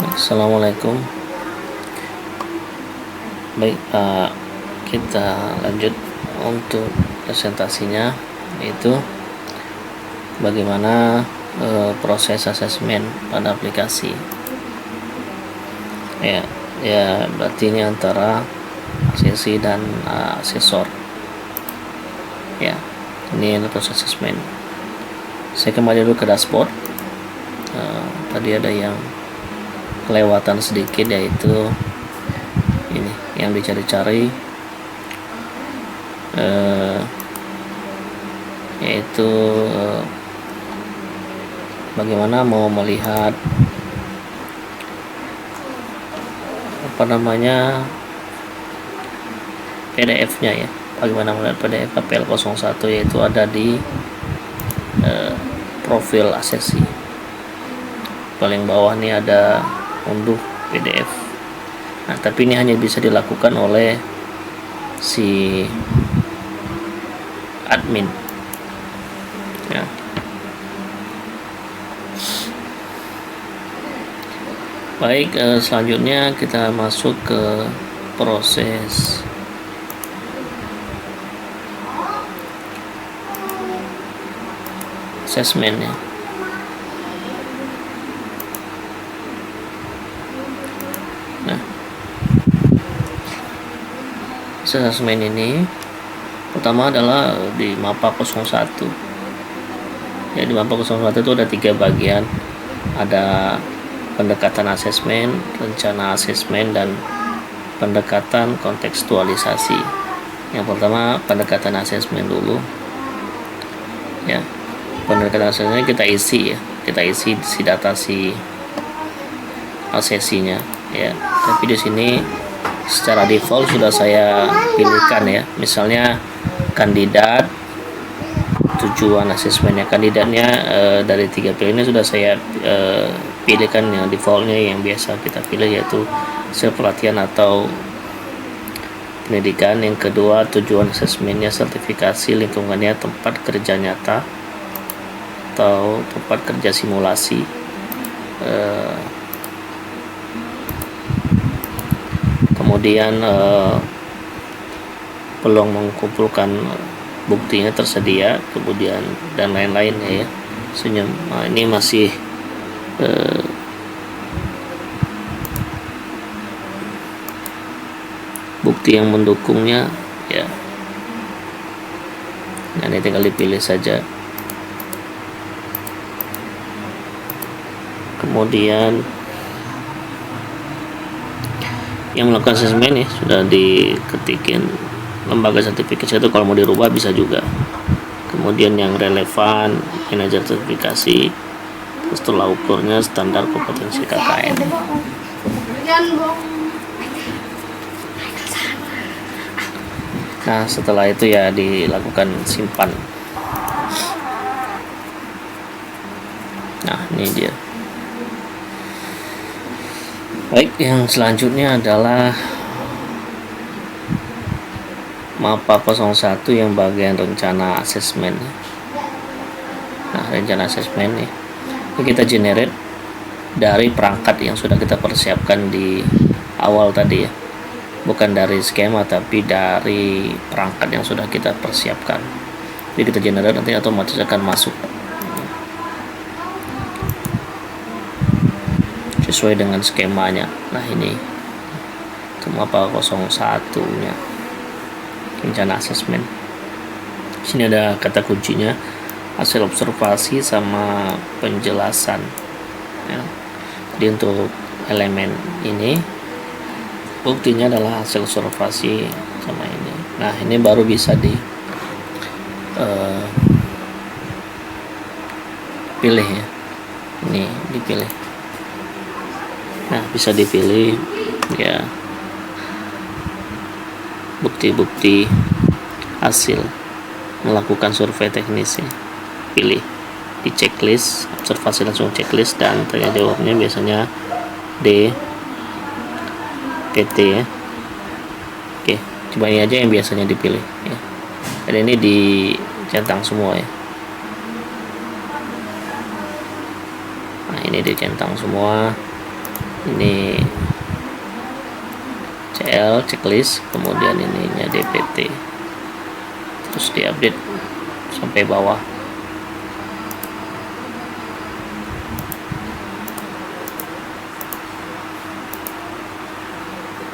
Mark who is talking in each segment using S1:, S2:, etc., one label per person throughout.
S1: Assalamualaikum. Baik, kita lanjut untuk presentasinya, yaitu bagaimana proses asesmen pada aplikasi. Ya, berarti ini antara asesi dan asesor. Ya, ini adalah proses asesmen. Saya kembali dulu ke dashboard. Tadi ada yang kelewatan sedikit, yaitu ini yang dicari-cari, yaitu bagaimana mau melihat PDF-nya ya. Bagaimana melihat PDF KPL01, yaitu ada di profil asesi. Paling bawah nih ada unduh PDF. Nah, tapi ini hanya bisa dilakukan oleh si admin. Ya. Baik, selanjutnya kita masuk ke proses asesmen ya. Nah, asesmen ini pertama adalah di MAPA 01. Ya, di MAPA 01 itu ada 3 bagian. Ada pendekatan asesmen, rencana asesmen, dan pendekatan kontekstualisasi. Yang pertama pendekatan asesmen dulu. Ya, pendekatan asesmen kita isi si data si asesinya ya. Tapi di sini secara default sudah saya pilihkan ya. Misalnya kandidat, tujuan asesmennya, kandidatnya dari 3 pilihan ini sudah saya pilihkan yang defaultnya yang biasa kita pilih, yaitu hasil pelatihan atau pendidikan. Yang kedua, tujuan asesmennya sertifikasi lingkungannya tempat kerja nyata atau tempat kerja simulasi. Kemudian peluang mengumpulkan buktinya tersedia, kemudian dan lain-lain ya. Senyum. Nah, ini masih bukti yang mendukungnya ya. Nah, ini tinggal dipilih saja. Kemudian yang melakukan asesmen ya sudah diketikin lembaga sertifikasi, itu kalau mau dirubah bisa juga. Kemudian yang relevan, manajer sertifikasi, terus tolak ukurnya standar kompetensi KKN. Nah, setelah itu ya dilakukan simpan. Nah, ini dia. Baik, yang selanjutnya adalah MAPA 01 yang bagian rencana asesmen. Nah, rencana asesmen nih, ini kita generate dari perangkat yang sudah kita persiapkan di awal tadi ya. Bukan dari skema, tapi dari perangkat yang sudah kita persiapkan. Jadi kita generate, nanti otomatis akan masuk sesuai dengan skemanya. Nah, ini MAPA 01 nya rencana asesmen. Sini ada kata kuncinya hasil observasi sama penjelasan ya. Jadi untuk elemen ini buktinya adalah hasil observasi sama ini. Nah, ini baru bisa di pilih ya. Ini dipilih. Nah, bisa dipilih ya bukti-bukti hasil melakukan survei teknis ya. Pilih di checklist, observasi langsung checklist, dan tanya jawabnya biasanya D PT ya. Oke, coba ini aja yang biasanya dipilih ya. Dan ini dicentang semua ya. Nah, ini dicentang semua. ini CL checklist, kemudian ininya DPT, terus diupdate sampai bawah.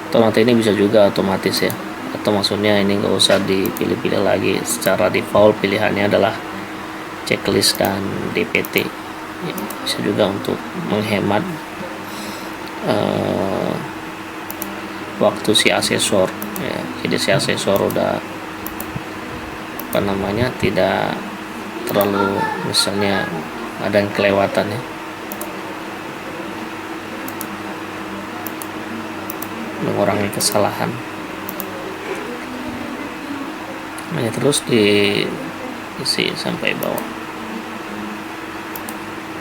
S1: Atau nanti ini bisa juga otomatis ya, atau maksudnya ini nggak usah dipilih-pilih lagi, secara default pilihannya adalah checklist dan DPT ya, bisa juga untuk menghemat waktu si asesor ya. Jadi si asesor udah tidak terlalu misalnya ada yang kelewatan ya, mengurangi kesalahan. Nah, terus diisi sampai bawah.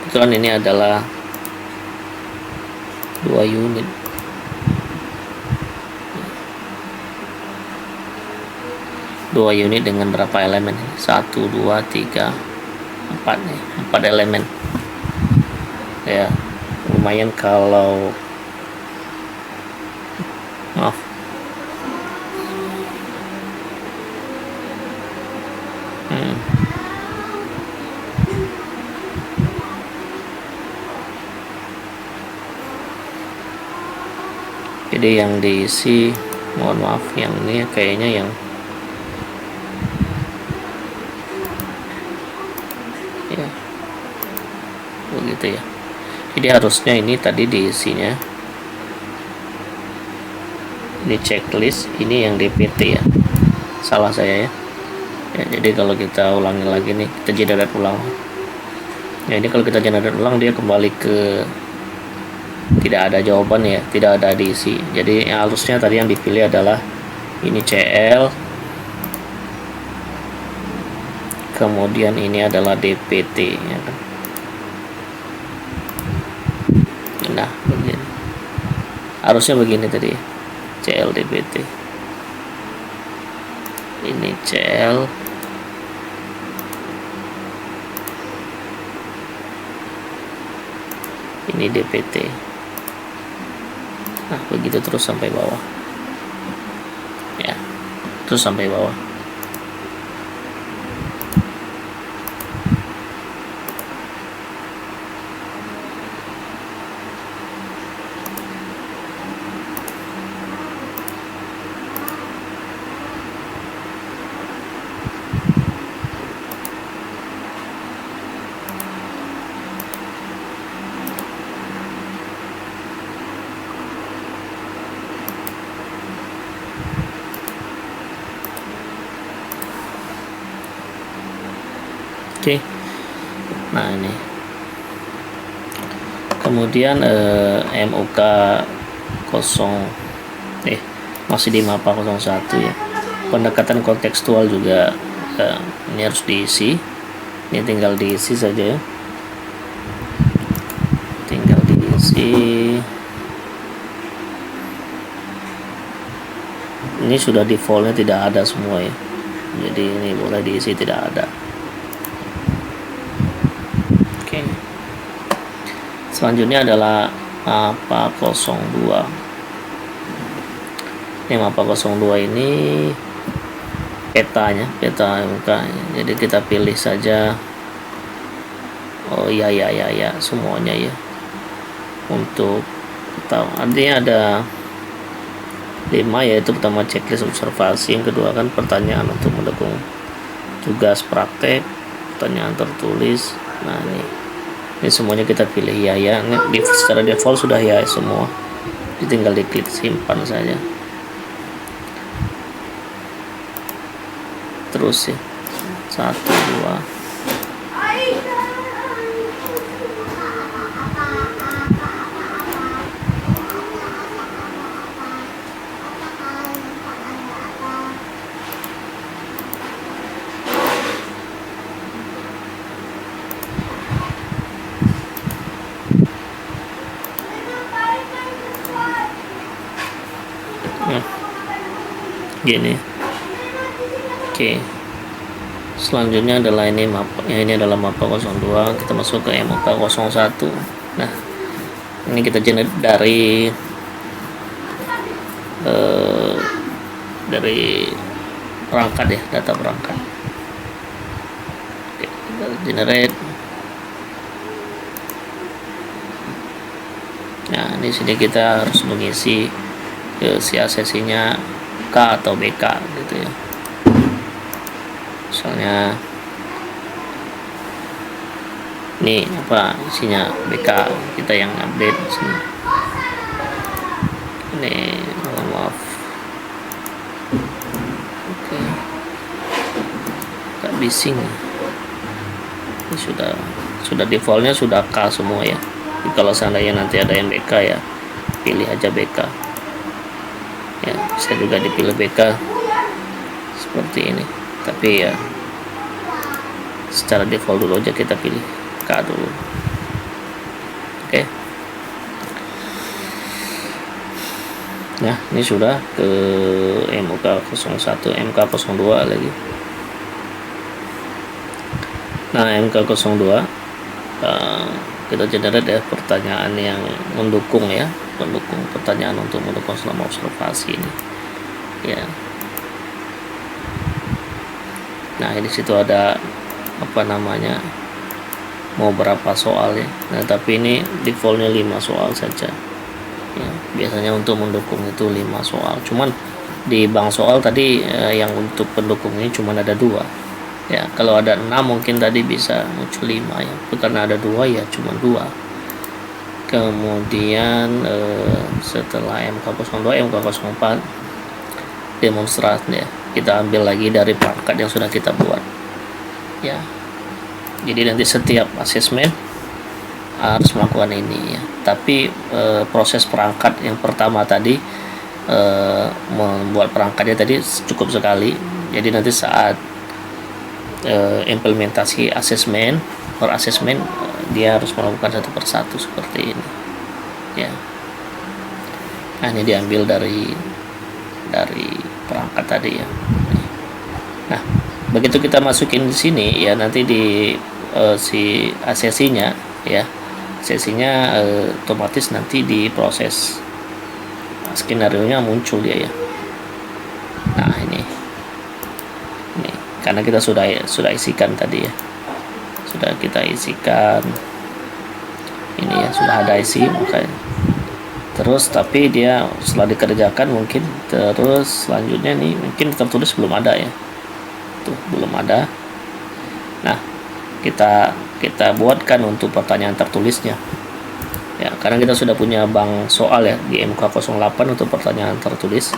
S1: Kebetulan ini adalah 2 unit. Dua unit dengan berapa elemen? 1, 2, 3, 4 nih, 4 elemen ya. Lumayan kalau maaf jadi yang diisi, mohon maaf, yang ini kayaknya yang ya begitu ya. Jadi harusnya ini tadi diisinya ini checklist, ini yang DPT ya, salah saya ya. Jadi kalau kita ulangi lagi nih, kita generate ulang ya. Ini kalau kita generate ulang dia kembali ke tidak ada jawaban ya, tidak ada diisi. Jadi yang harusnya tadi yang dipilih adalah ini CL, kemudian ini adalah DPT ya kan. Nah begini, harusnya begini tadi ya. CL DPT, ini CL, ini DPT. Nah begitu terus sampai bawah ya, terus sampai bawah. Oke. Nah ini kemudian MUK 0 masih di MAPA 01 ya. Pendekatan kontekstual juga ini harus diisi. Ini tinggal diisi saja ya, tinggal diisi. Ini sudah defaultnya tidak ada semua ya, jadi ini boleh diisi tidak ada. Selanjutnya adalah MAPA 02. Ini MAPA 02 ini petanya, peta MUK. Jadi kita pilih saja, oh ya semuanya ya. Untuk tahu, artinya ada 5 yaitu pertama checklist observasi, yang kedua kan pertanyaan untuk mendukung tugas praktek, pertanyaan tertulis. Nah ini semuanya kita pilih ya. Ini secara default sudah ya semua, jadi tinggal diklik simpan saja. Terus ya 1, 2. Gini. Oke. Selanjutnya adalah ini MAPA 02. Kita masuk ke MUK 01. Nah, Ini kita generate dari perangkat ya, data perangkat. Oke, kita generate. Nah, di sini kita harus mengisi si aksesinya K atau BK gitu ya. Misalnya ini apa isinya BK, kita yang update sini. Ini maaf. Oke. Gak bising. Ini sudah defaultnya sudah K semua ya. Jadi kalau seandainya nanti ada yang BK ya, pilih aja BK. Ya, bisa juga dipilih BK seperti ini. Tapi ya secara default dulu aja kita pilih K dulu. Oke. Nah, ini sudah ke MK01, MK02 lagi. Nah, MK02 kita generate ya pertanyaan yang mendukung pertanyaan untuk mendukung selama observasi ini. Ya. Nah, di situ ada mau berapa soal ya. Nah, tapi ini defaultnya 5 soal saja ya. Biasanya untuk mendukung itu 5 soal, cuman di bank soal tadi yang untuk pendukung ini cuma ada 2 ya. Kalau ada 6 mungkin tadi bisa muncul 5 ya, karena ada 2 ya cuma 2. Kemudian setelah MK02, MK04 demonstrasi ya, kita ambil lagi dari perangkat yang sudah kita buat ya. Jadi nanti setiap asesmen harus melakukan ini ya. Tapi proses perangkat yang pertama tadi, membuat perangkatnya tadi cukup sekali. Jadi nanti saat implementasi asesmen per asesmen, dia harus melakukan satu persatu seperti ini ya. Nah, ini diambil dari perangkat tadi ya. Nah, begitu kita masukin di sini ya, nanti di si asesinya ya, asesinya otomatis nanti diproses, skenario nya muncul dia ya. Nah, ini karena kita sudah isikan tadi ya, sudah kita isikan ini ya, sudah ada isi makanya. Terus tapi dia setelah dikerjakan mungkin terus selanjutnya nih mungkin tertulis belum ada ya, tuh belum ada. Nah, kita buatkan untuk pertanyaan tertulisnya ya, karena kita sudah punya bank soal ya di MK08 untuk pertanyaan tertulis.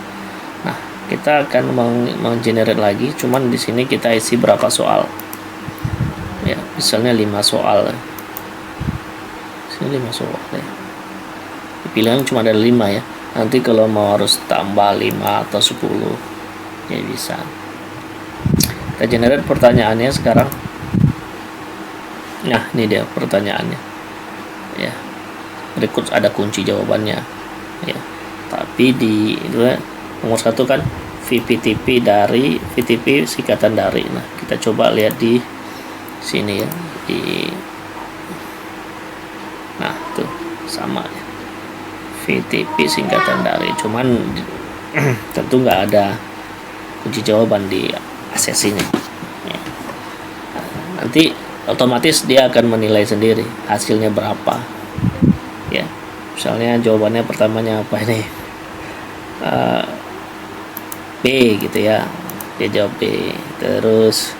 S1: Nah, kita akan menggenerate lagi, cuman di sini kita isi berapa soal ya, misalnya 5 soal. Sini 5 soal ya, pilihan cuma ada 5 ya. Nanti kalau mau harus tambah 5 atau 10 ya bisa. Kita generate pertanyaannya sekarang. Nah, ini dia pertanyaannya ya. Berikut ada kunci jawabannya ya. Tapi di nomor 1 kan VPTP singkatan dari. Nah, kita coba lihat di sini ya, nah tuh sama ya, VTP singkatan dari, cuman tentu nggak ada kunci jawaban di asesinya ya. Nanti otomatis dia akan menilai sendiri hasilnya berapa ya. Misalnya jawabannya pertamanya apa ini, B gitu ya, dia jawab B. Terus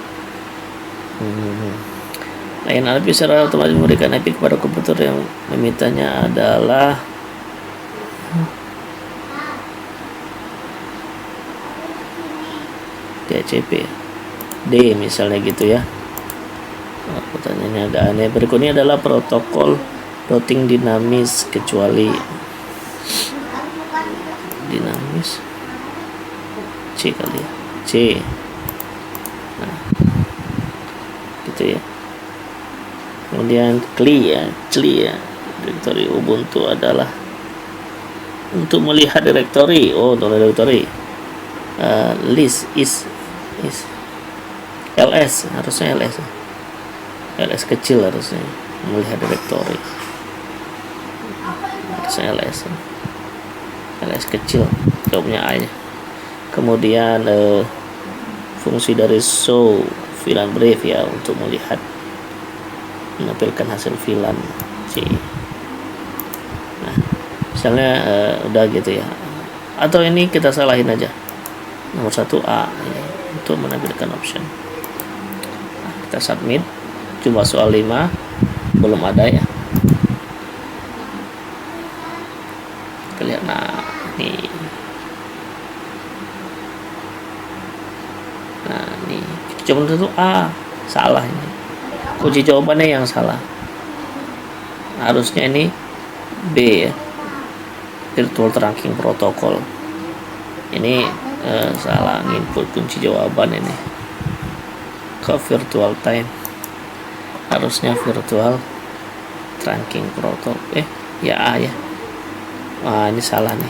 S1: lain IP secara otomatis memberikan IP kepada komputer yang memintanya adalah DHCP D misalnya gitu ya. Pertanyaannya ada aneh. Berikutnya adalah protokol routing dinamis kecuali dinamis C kali ya, C. Nah, gitu ya. Kemudian CLI ya, direktori Ubuntu adalah untuk melihat direktori. Oh, untuk direktori list is ls, harusnya ls kecil, harusnya melihat direktori. ls ls kecil jawabnya A nya. Kemudian fungsi dari show VLAN brief ya, untuk melihat menampilkan hasil VLAN C. Nah misalnya udah gitu ya, atau ini kita salahin aja nomor 1 A ini, untuk menampilkan option. Nah, kita submit. Jumlah soal 5 belum ada ya, kita lihat. Nah ini cuma itu A, salah ini, kunci jawabannya yang salah, harusnya ini B ya, virtual trunking protocol. Ini salah input kunci jawaban ini ke virtual time, harusnya virtual trunking protocol. Ya A ya. Wah ini salah nih,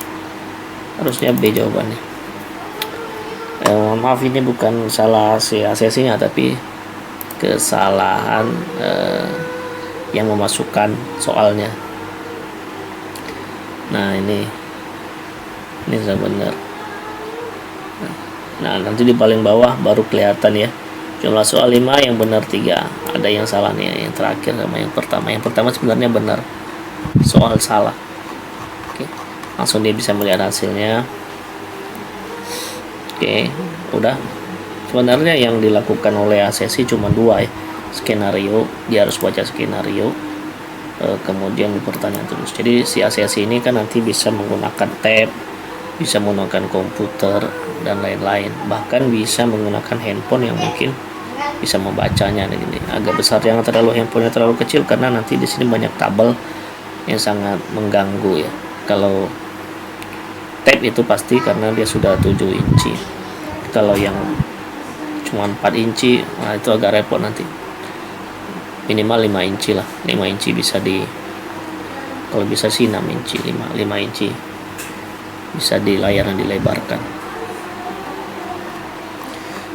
S1: harusnya B jawabannya. Mohon maaf, ini bukan salah si ACC-nya, tapi kesalahan yang memasukkan soalnya. Nah ini sudah benar. Nah nanti di paling bawah baru kelihatan ya, jumlah soal 5 yang benar 3, ada yang salah nih, yang terakhir sama yang pertama. Yang pertama sebenarnya benar, soal salah. Oke, langsung dia bisa melihat hasilnya. Oke, udah. Sebenarnya yang dilakukan oleh ACC cuma 2 ya, skenario, dia harus baca skenario, kemudian pertanyaan terus. Jadi si ACC ini kan nanti bisa menggunakan tab, bisa menggunakan komputer dan lain-lain, bahkan bisa menggunakan handphone yang mungkin bisa membacanya. Ini agak besar, jangan terlalu handphonenya terlalu kecil, karena nanti di sini banyak tabel yang sangat mengganggu ya. Kalau tab itu pasti karena dia sudah 7 inci, kalau yang cuma 4 inci, nah itu agak repot nanti. Minimal 5 inci lah, 5 inci bisa kalau bisa sih 6 inci, 5 inci bisa di layar yang dilebarkan.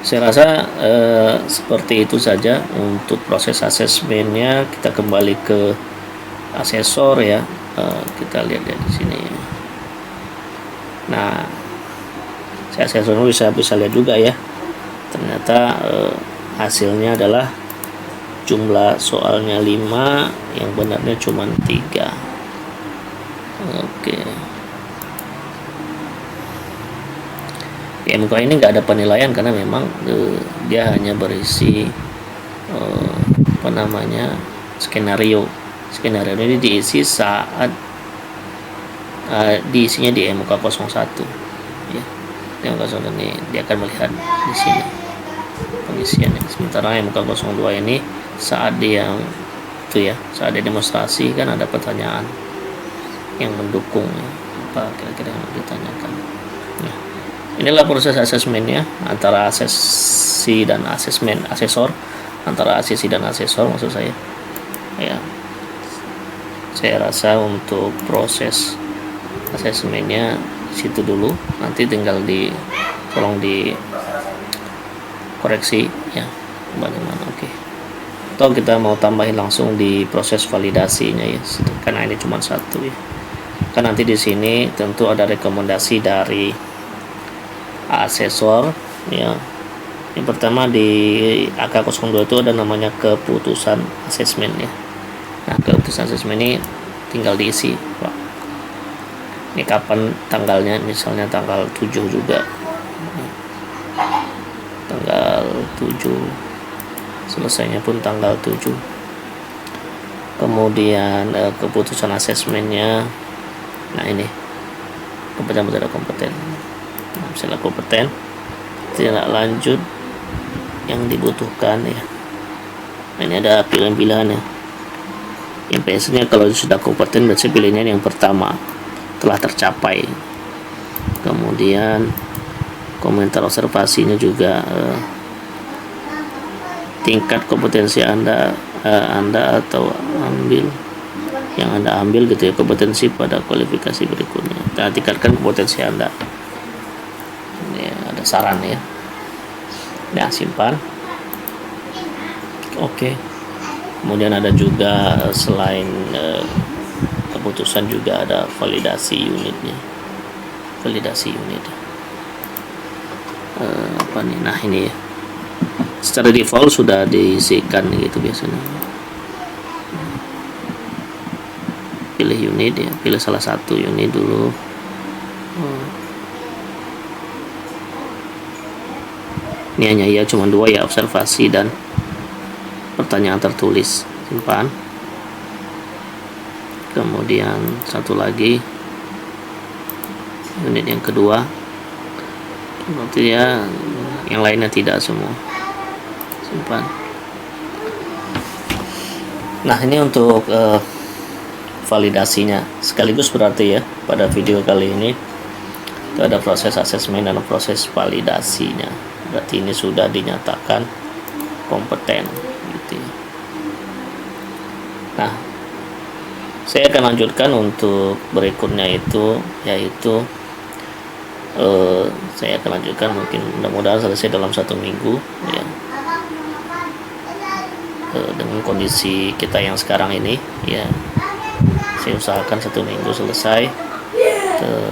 S1: Saya rasa seperti itu saja untuk proses asesmennya. Kita kembali ke asesor ya, kita lihat di sini. Nah, saya asesor bisa lihat juga ya, ternyata hasilnya adalah jumlah soalnya 5, yang benarnya cuma 3. Oke. Di MK ini nggak ada penilaian, karena memang dia hanya berisi skenario ini diisi saat diisinya di MK01 ya. Di MK01 ini dia akan melihat di sini pengisiannya. Sementara MK02 ini saat dia saat dia demonstrasi kan ada pertanyaan yang mendukung ya, apa kira-kira yang ditanyakan. Nah, inilah proses asesmennya antara asesor, antara ACC dan asesor maksud saya ya. Saya rasa untuk proses asesmennya situ dulu, nanti tinggal tolong dikoreksi ya bagaimana. Oke. Atau kita mau tambahin langsung di proses validasinya ya, karena ini cuma 1 ya. Kan nanti di sini tentu ada rekomendasi dari asesor ya. Yang pertama di AK02 itu ada namanya keputusan asesmen ya. Nah, keputusan asesmen ini tinggal diisi, Pak. Ini kapan tanggalnya, misalnya tanggal 7 juga. Tanggal 7. Selesainya pun tanggal 7. Kemudian keputusan asesmennya. Nah, ini kompeten. Nah, misalnya kompeten, tidak lanjut yang dibutuhkan ya. Nah, ini ada pilihan-pilihan ya. Yang biasanya kalau sudah kompeten berarti pilihnya yang pertama, telah tercapai. Kemudian komentar observasinya juga tingkat kompetensi Anda atau yang Anda ambil gitu ya, kompetensi pada kualifikasi berikutnya. Nah, tingkatkan kompetensi Anda. Ini ada saran ya. Nah, simpan. Oke. Kemudian ada juga selain keputusan juga ada validasi unitnya, validasi unit. Apa nih, nah ini ya, secara default sudah diisikan gitu biasanya. Pilih unit ya, pilih salah satu unit dulu. Ini hanya ya cuma 2 ya, observasi dan pertanyaan tertulis. Simpan. Kemudian satu lagi unit yang kedua, berarti ya yang lainnya tidak semua. Simpan. Nah ini untuk validasinya sekaligus, berarti ya pada video kali ini itu ada proses asesmen dan proses validasinya. Berarti ini sudah dinyatakan kompeten gitu ya. Nah, saya akan lanjutkan untuk berikutnya itu, yaitu saya akan lanjutkan, mungkin mudah-mudahan selesai dalam 1 minggu ya, dengan kondisi kita yang sekarang ini ya. Saya usahakan 1 minggu selesai.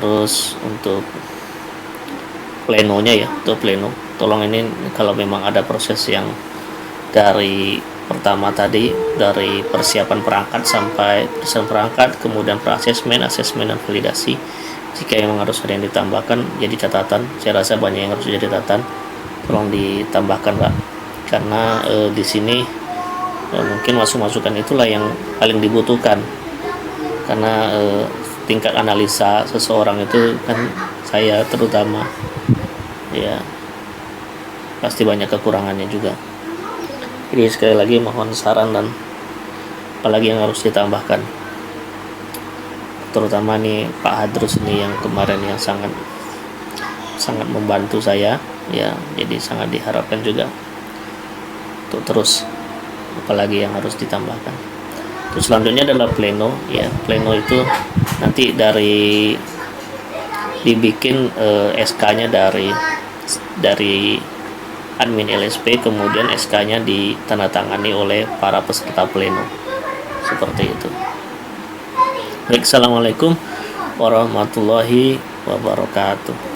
S1: Terus untuk plenonya ya, untuk pleno, tolong ini kalau memang ada proses yang dari pertama tadi, dari persiapan perangkat sampai persiapan perangkat, kemudian asesmen dan validasi, jika memang harus ada yang ditambahkan jadi catatan, saya rasa banyak yang harus jadi catatan, tolong ditambahkan Pak, karena di sini mungkin masukan itulah yang paling dibutuhkan, karena tingkat analisa seseorang itu kan, saya terutama ya, pasti banyak kekurangannya juga. Jadi sekali lagi mohon saran dan apalagi yang harus ditambahkan, terutama nih Pak Hadrus ini yang kemarin yang sangat membantu saya ya, jadi sangat diharapkan juga untuk terus apalagi yang harus ditambahkan. Terus selanjutnya adalah pleno ya. Pleno itu nanti dibikin SK-nya dari admin LSP, kemudian SK-nya ditandatangani oleh para peserta pleno, seperti itu. Baik, assalamualaikum warahmatullahi wabarakatuh.